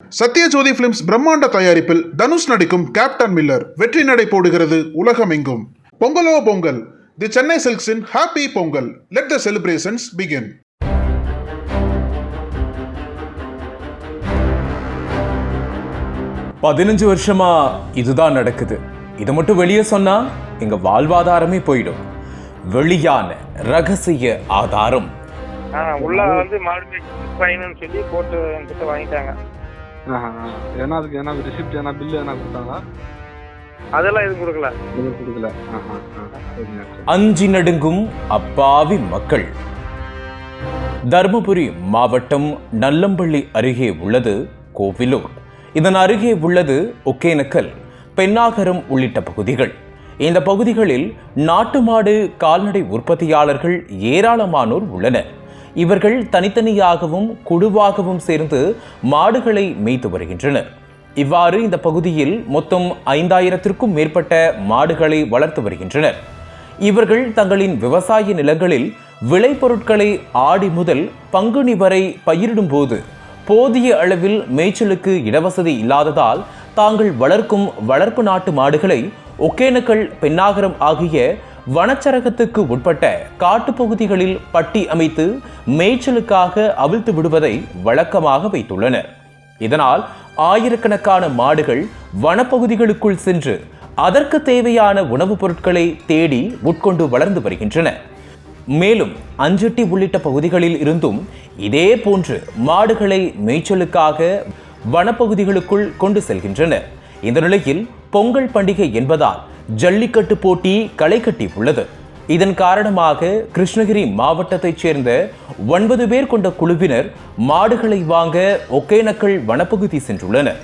Sathyajothi films பிரம்மாண்ட தயாரிப்பில் தனுஷ் நடிக்கும் கேப்டன் மில்லர் வெற்றி நடை போடுகிறது உலகமெங்கும். பொங்கலோ பொங்கல், தி சென்னை சில்க்ஸின் happy Pongal. Let the celebrations begin. பதினஞ்சு வருஷமா இதுதான் நடக்குது. இதை மட்டும் வெளியே சொன்னா எங்க வாழ்வாதாரமே போயிடும். வெளியான ரகசிய ஆதாரம். உள்ள மாடு சொல்லி போட்டு என்கிட்ட வாங்கிட்டாங்க. ரிசிப்ட் பில் கொடுத்தாங்க? அதெல்லாம் எதுவும் கொடுக்கல. அஞ்சி நடுங்கும் அப்பாவி மக்கள். தருமபுரி மாவட்டம் நல்லம்பள்ளி அருகே உள்ளது கோவிலூர். இதன் அருகே உள்ளது ஒகேனக்கல், பெண்ணாகரம் உள்ளிட்ட பகுதிகள். இந்த பகுதிகளில் நாட்டு மாடு கால்நடை உற்பத்தியாளர்கள் ஏராளமானோர் உள்ளனர். இவர்கள் தனித்தனியாகவும் குழுவாகவும் சேர்ந்து மாடுகளை மேய்த்து வருகின்றனர். இவ்வாறு இந்த பகுதியில் மொத்தம் 5000த்திற்கும் மேற்பட்ட மாடுகளை வளர்த்து வருகின்றனர். இவர்கள் தங்களின் விவசாய நிலங்களில் விளைபொருட்களை ஆடி முதல் பங்குனி வரை பயிரிடும் போது போதிய அளவில் மேய்ச்சலுக்கு இடவசதி இல்லாததால் தாங்கள் வளர்க்கும் வளர்ப்பு நாட்டு மாடுகளை ஒகேனக்கல், பெண்ணாகரம் ஆகிய வனச்சரகத்துக்கு உட்பட்ட காட்டுப்பகுதிகளில் பட்டி அமைத்து மேய்ச்சலுக்காக அவிழ்த்து விடுவதை வழக்கமாக வைத்துள்ளனர். இதனால் ஆயிரக்கணக்கான மாடுகள் வனப்பகுதிகளுக்குள் சென்று அதற்கு தேவையான உணவுப் பொருட்களை தேடி உட்கொண்டு வளர்ந்து வருகின்றன. மேலும் அஞ்சட்டி உள்ளிட்ட பகுதிகளில் இருந்தும் இதே போன்று மாடுகளை மேய்ச்சலுக்காக வனப்பகுதிகளுக்குள் கொண்டு செல்கின்றனர். இந்த நிலையில் பொங்கல் பண்டிகை என்பதால் ஜல்லிக்கட்டு போட்டி களை கட்டி உள்ளது. இதன் காரணமாக கிருஷ்ணகிரி மாவட்டத்தைச் சேர்ந்த 9 பேர் கொண்ட குழுவினர் மாடுகளை வாங்க ஒகேனக்கல் வனப்பகுதி சென்றுள்ளனர்.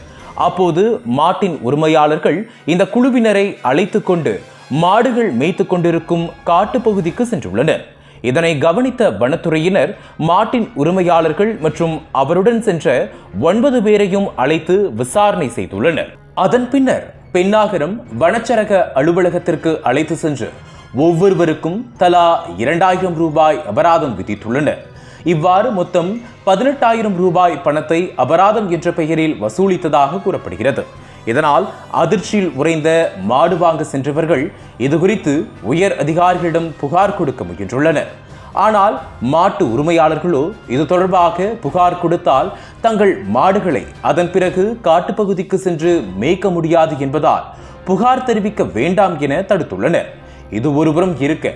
அப்போது மாட்டின் உரிமையாளர்கள் இந்த குழுவினரை அழைத்து கொண்டு மாடுகள் மேய்த்து கொண்டிருக்கும் காட்டுப்பகுதிக்கு சென்றுள்ளனர். இதனை கவனித்த வனத்துறையினர் மாட்டின் உரிமையாளர்கள் மற்றும் அவருடன் சென்ற 9 பேரையும் அழைத்து விசாரணை செய்துள்ளனர். அதன் பின்னர் பெண்ணாகரம் வனச்சரக அலுவலகத்திற்கு அழைத்து சென்று ஒவ்வொருவருக்கும் தலா 2000 ரூபாய் அபராதம் விதித்துள்ளனர். இவ்வாறு மொத்தம் 18,000 ரூபாய் பணத்தை அபராதம் என்ற பெயரில் வசூலித்ததாக கூறப்படுகிறது. இதனால் அதிர்ச்சியில் உறைந்த மாடு வாங்க சென்றவர்கள் இதுகுறித்து உயர் அதிகாரிகளிடம் புகார் கொடுக்க முயன்றுள்ளனர். ஆனால் மாட்டு உரிமையாளர்களோ இது தொடர்பாக புகார் கொடுத்தால் தங்கள் மாடுகளை அதன் பிறகு காட்டுப்பகுதிக்கு சென்று மேய்க்க முடியாது என்பதால் புகார் தெரிவிக்க வேண்டாம் என தடுத்துள்ளனர். இது ஒருபுறம் இருக்க,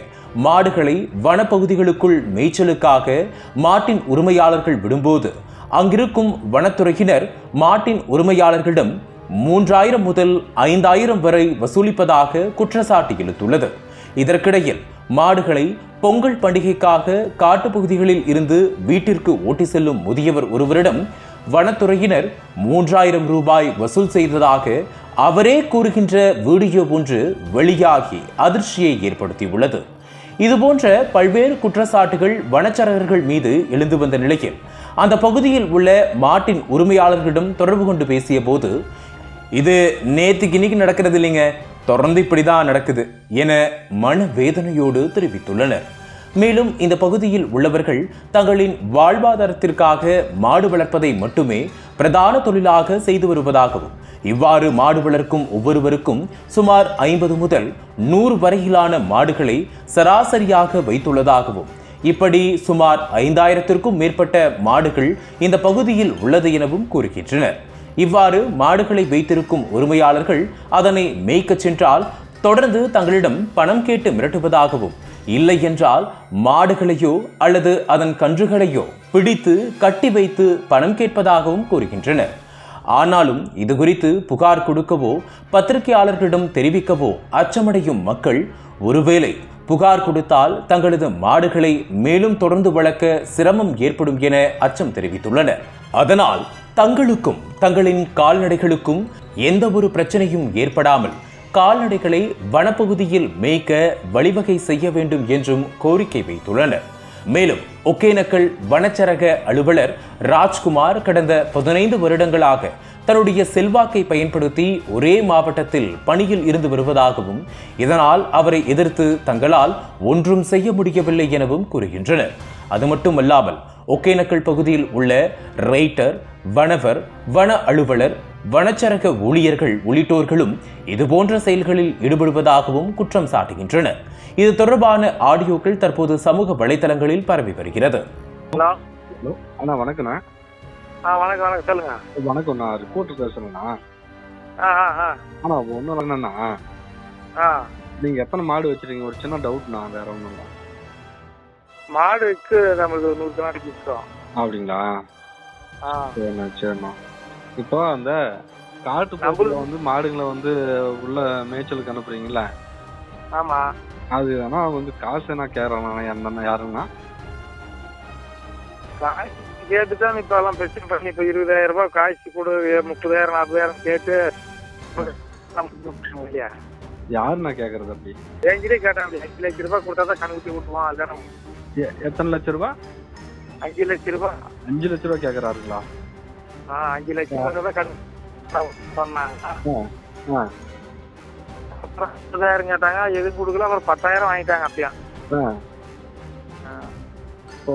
மாடுகளை வனப்பகுதிகளுக்குள் மேய்ச்சலுக்காக மாட்டின் உரிமையாளர்கள் விடும்போது அங்கிருக்கும் வனத்துறையினர் மாட்டின் உரிமையாளர்களிடம் 3000 முதல் 5000 வரை வசூலிப்பதாக குற்றச்சாட்டு எழுத்துள்ளது. இதற்கிடையில் மாடுகளை பொங்கல் பண்டிகைக்காக காட்டுப்பகுதிகளில் இருந்து வீட்டிற்கு ஓட்டி செல்லும் முதியவர் ஒருவரிடம் வனத்துறையினர் 3000 ரூபாய் வசூல் செய்ததாக அவரே கூறுகின்ற வீடியோ ஒன்று வெளியாகி அதிர்ச்சியை ஏற்படுத்தியுள்ளது. இதுபோன்ற பல்வேறு குற்றச்சாட்டுகள் வனச்சரகர்கள் மீது எழுந்து வந்த நிலையில் அந்த பகுதியில் உள்ள மாட்டின் உரிமையாளர்களிடம் தொடர்பு கொண்டு பேசிய போது, இது நேற்றுக்கு இன்னைக்கு நடக்கிறது இல்லைங்க, தொடர்ந்து இப்படிதான் நடக்குது என மனவேதனையோடு தெரிவித்துள்ளனர். மேலும் இந்த பகுதியில் உள்ளவர்கள் தங்களின் வாழ்வாதாரத்திற்காக மாடு வளர்ப்பதை மட்டுமே பிரதான தொழிலாக செய்து வருவதாகவும், இவ்வாறு மாடு வளர்க்கும் ஒவ்வொருவருக்கும் சுமார் 50 முதல் 100 வரையிலான மாடுகளை சராசரியாக வைத்துள்ளதாகவும், இப்படி சுமார் 5000த்திற்கும் மேற்பட்ட மாடுகள் இந்த பகுதியில் உள்ளது எனவும் கூறுகின்றனர். இவ்வாறு மாடுகளை வைத்திருக்கும் உரிமையாளர்கள் அதனை மேய்க்க சென்றால் தொடர்ந்து தங்களிடம் பணம் கேட்டு மிரட்டுவதாகவும், இல்லை என்றால் மாடுகளையோ அல்லது அதன் கன்றுகளையோ பிடித்து கட்டி வைத்து பணம் கேட்பதாகவும் கூறுகின்றனர். ஆனாலும் இது குறித்து புகார் கொடுக்கவோ பத்திரிகையாளர்களிடம் தெரிவிக்கவோ அச்சமடையும் மக்கள், ஒருவேளை புகார் கொடுத்தால் தங்களது மாடுகளை மேலும் தொடர்ந்து வளர்க்க சிரமம் ஏற்படும் என அச்சம் தெரிவித்துள்ளனர். அதனால் தங்களுக்கும் தங்களின் கால்நடைகளுக்கும் எந்த ஒரு பிரச்சனையும் ஏற்படாமல் கால்நடைகளை வனப்பகுதியில் மேய்க்க வழிவகை செய்ய வேண்டும் என்றும் கோரிக்கை வைத்துள்ளனர். மேலும் ஒகேனக்கல் வனச்சரக அலுவலர் ராஜ்குமார் கடந்த 15 வருடங்களாக தன்னுடைய செல்வாக்கை பயன்படுத்தி ஒரே மாவட்டத்தில் பணியில் இருந்து வருவதாகவும், இதனால் அவரை எதிர்த்து தங்களால் ஒன்றும் செய்ய முடியவில்லை எனவும் கூறுகின்றனர். அது மட்டுமல்லாமல் ஒகேனக்கல் பகுதியில் உள்ள ரைட்டர், வனவர், வன அலுவலர், வனச்சரக ஊழியர்கள் உள்ளிட்டோர்களும் இதுபோன்ற செயல்களில் ஈடுபடுவதாகவும் குற்றம் சாட்டுகின்றனர். இது தொடர்பான ஆடியோக்கள் தற்போது சமூக வலைதளங்களில் பரவி வருகிறது. ஹலோ ஹலோ அண்ணா வணக்கண்ணா. வணக்கம் வணக்கம் சொல்லுங்க. வணக்கம், நான் ரிப்போர்ட்டர் பேசுறேண்ணா. அண்ணா ஒன்றும் இல்லைண்ணா, நீங்கள் எத்தனை மாடு வச்சுருக்கீங்க? ஒரு சின்ன டவுட்ண்ணா, வேற ஒன்றும் இல்லை. மாடுக்கு நம்மளுக்கு 100 நாளைக்கு இருக்கோம். அப்படிங்களா? சரிண்ணா சரிண்ணா. இப்போ அந்த காட்டு பகுதியில் வந்து மாடுகளை வந்து உள்ள மேய்ச்சலுக்கு அனுப்புறீங்களா? ஆமா. அது ஆனால் வந்து காசு என்ன கேட்கறாண்ணா? என்னண்ணா யாருங்கண்ணா? காசு கேட்டுதான் இப்ப எல்லாம் பிரச்சனை பண்ணி இப்ப 20,000 ரூபாய் காசு கொடு, 30,000 40,000 கேட்டு இல்லையா? யாருண்ணா கேட்கறது அப்படி? என்கிட்டே கேட்டாங்க 5 லட்சம் ரூபாய் கொடுத்தாதான் கணக்கு விட்டுவான். அதான் எத்தனை லட்சம் ரூபா? 5 லட்சம் ரூபாய். 5 லட்ச ரூபா கேட்கறாருங்களா? 5 லட்சம் ரூபாய் தான் கணக்கு சொன்னாங்க. அப்புறம் 10,000 கேட்டாங்க, எதுவும் கொடுக்கல. அப்புறம் 10,000 வாங்கிட்டாங்க அப்படியா. இப்போ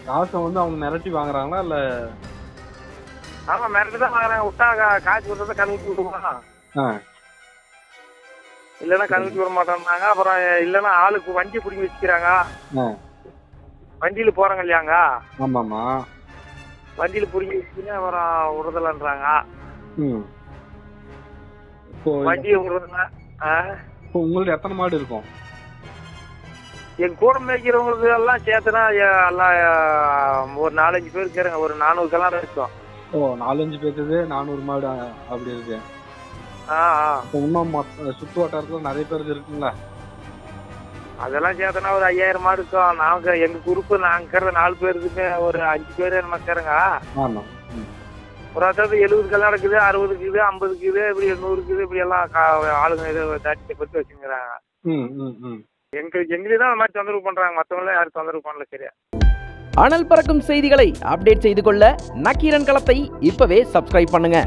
காசை வந்து அவங்க மிரட்டி வாங்குறாங்களா இல்ல? ஆமா, மிரட்டி தான் வாங்குறாங்க. விட்டா காசு கொடுத்தா கணக்கு விட்டுவான், இல்லைன்னா கணக்கு விட மாட்டேன்னாங்க. அப்புறம் இல்லைன்னா ஆளுக்கு வண்டி பிடிங்கி வச்சுக்கிறாங்க. வண்டியில போறாங்க இல்லையாங்க? ஆமாமா. வண்டியில பிடிங்கி வச்சுக்கின்னு அப்புறம் விடுதலன்றாங்க. வண்டியை விடுறதுங்க. இப்போ உங்கள்ட்ட எத்தனை மாடு இருக்கும்? என் கூட மேய்க்கிறவங்களுக்கு எல்லாம் சேர்த்துனா எல்லாம் ஒரு 4-5 பேர் இருக்கிறாங்க. ஒரு 400 கல்யாணம் இருக்கும். ஓ, 4-5 பேருக்கு 400 மாடு அப்படி இருக்கு. இன்னும் சுற்று வட்டாரத்துல நிறைய பேருக்கு இருக்குங்களா? அதெல்லாம் சேர்த்தனா ஒரு 5000 மாடு இருக்கும். நாங்க எங்க குரூப்பு நாங்க 4 பேருக்குமே ஒரு 5 பேர் என்ன இருக்கிறாங்க. ஒரு அதாவது 70 கல்யாணம் இருக்குது, 60 இருக்குது, 50 இருக்குது, இப்படி 100 இருக்குது. இப்படி எல்லாம் ஆளுங்க இதை தாட்டி பற்றி வச்சுக்கிறாங்க. எங்களுக்கு தான் அந்த மாதிரி தொந்தரவு பண்றாங்க. மற்றவங்களாம் யாரும் தொந்தரவு பண்ணல. சரியா? அனல் பறக்கும் செய்திகளை அப்டேட் செய்து கொள்ள நக்கீரன் களத்தை இப்பவே சப்ஸ்கிரைப் பண்ணுங்க.